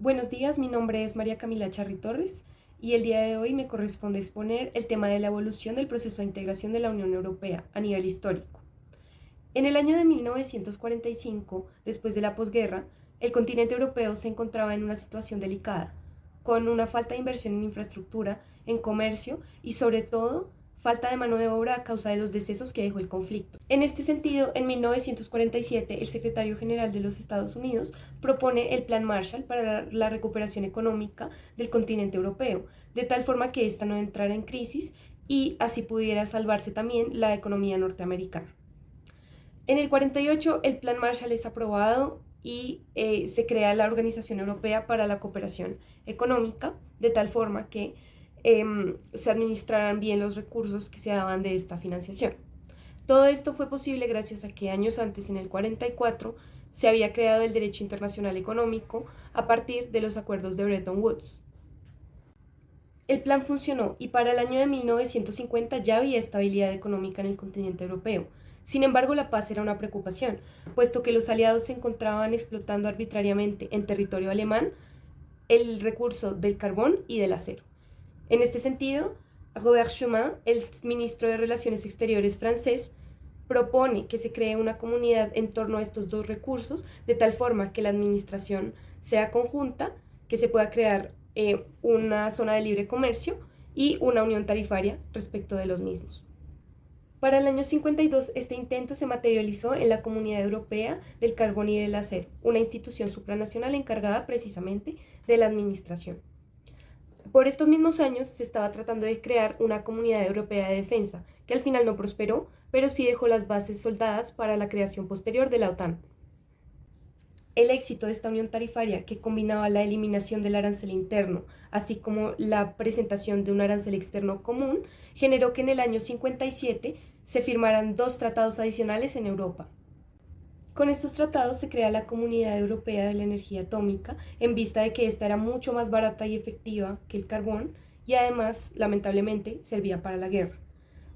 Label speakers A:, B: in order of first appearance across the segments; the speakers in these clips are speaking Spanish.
A: Buenos días, mi nombre es María Camila Charri Torres y el día de hoy me corresponde exponer el tema de la evolución del proceso de integración de la Unión Europea a nivel histórico. En el año de 1945, después de la posguerra, el continente europeo se encontraba en una situación delicada, con una falta de inversión en infraestructura, en comercio y sobre todo falta de mano de obra a causa de los decesos que dejó el conflicto. En este sentido, en 1947, el secretario general de los Estados Unidos propone el Plan Marshall para la recuperación económica del continente europeo, de tal forma que ésta no entrara en crisis y así pudiera salvarse también la economía norteamericana. En el 48 el Plan Marshall es aprobado y se crea la Organización Europea para la Cooperación Económica, de tal forma que se administraran bien los recursos que se daban de esta financiación. Todo esto fue posible gracias a que años antes, en el 44, se había creado el derecho internacional económico a partir de los acuerdos de Bretton Woods. El plan funcionó y para el año de 1950 ya había estabilidad económica en el continente europeo. Sin embargo, la paz era una preocupación, puesto que los aliados se encontraban explotando arbitrariamente en territorio alemán el recurso del carbón y del acero. En este sentido, Robert Schuman, el ministro de Relaciones Exteriores francés, propone que se cree una comunidad en torno a estos dos recursos, de tal forma que la administración sea conjunta, que se pueda crear una zona de libre comercio y una unión tarifaria respecto de los mismos. Para el año 52, este intento se materializó en la Comunidad Europea del Carbón y del Acero, una institución supranacional encargada precisamente de la administración. Por estos mismos años se estaba tratando de crear una Comunidad Europea de Defensa, que al final no prosperó, pero sí dejó las bases soldadas para la creación posterior de la OTAN. El éxito de esta unión tarifaria, que combinaba la eliminación del arancel interno, así como la presentación de un arancel externo común, generó que en el año 57 se firmaran dos tratados adicionales en Europa. Con estos tratados se crea la Comunidad Europea de la Energía Atómica en vista de que esta era mucho más barata y efectiva que el carbón y además, lamentablemente, servía para la guerra.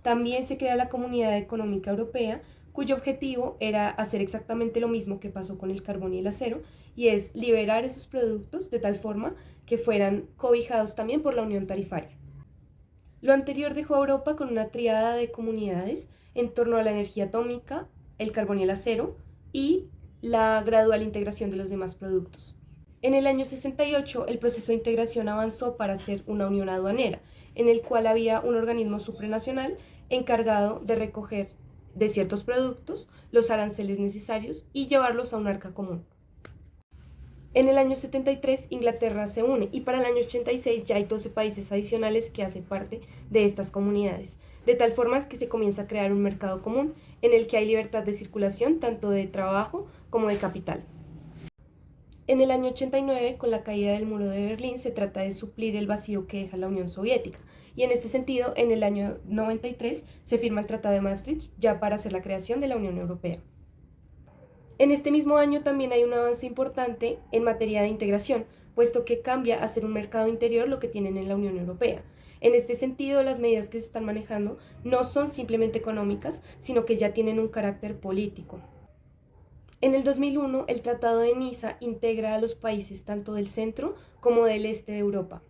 A: También se crea la Comunidad Económica Europea, cuyo objetivo era hacer exactamente lo mismo que pasó con el carbón y el acero, y es liberar esos productos de tal forma que fueran cobijados también por la unión tarifaria. Lo anterior dejó a Europa con una tríada de comunidades en torno a la energía atómica, el carbón y el acero, y la gradual integración de los demás productos. En el año 68, el proceso de integración avanzó para ser una unión aduanera, en el cual había un organismo supranacional encargado de recoger de ciertos productos los aranceles necesarios y llevarlos a un arca común. En el año 73 Inglaterra se une y para el año 86 ya hay 12 países adicionales que hacen parte de estas comunidades, de tal forma que se comienza a crear un mercado común en el que hay libertad de circulación tanto de trabajo como de capital. En el año 89, con la caída del muro de Berlín, se trata de suplir el vacío que deja la Unión Soviética. Y en este sentido, en el año 93 se firma el Tratado de Maastricht ya para hacer la creación de la Unión Europea. En este mismo año también hay un avance importante en materia de integración, puesto que cambia a ser un mercado interior lo que tienen en la Unión Europea. En este sentido, las medidas que se están manejando no son simplemente económicas, sino que ya tienen un carácter político. En el 2001, el Tratado de Niza integra a los países tanto del centro como del este de Europa.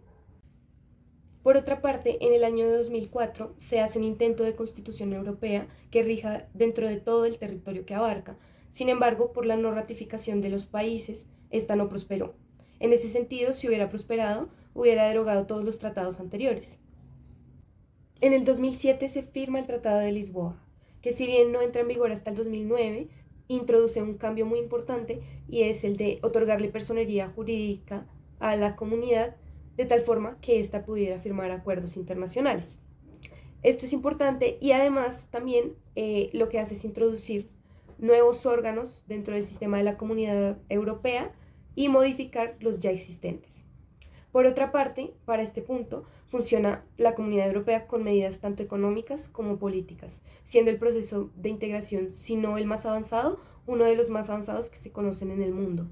A: Por otra parte, en el año de 2004 se hace un intento de constitución europea que rija dentro de todo el territorio que abarca. Sin embargo, por la no ratificación de los países, esta no prosperó. En ese sentido, si hubiera prosperado, hubiera derogado todos los tratados anteriores. En el 2007 se firma el Tratado de Lisboa, que si bien no entra en vigor hasta el 2009, introduce un cambio muy importante y es el de otorgarle personería jurídica a la comunidad de tal forma que ésta pudiera firmar acuerdos internacionales. Esto es importante y además también lo que hace es introducir nuevos órganos dentro del sistema de la Comunidad Europea y modificar los ya existentes. Por otra parte, para este punto, funciona la Comunidad Europea con medidas tanto económicas como políticas, siendo el proceso de integración, si no el más avanzado, uno de los más avanzados que se conocen en el mundo.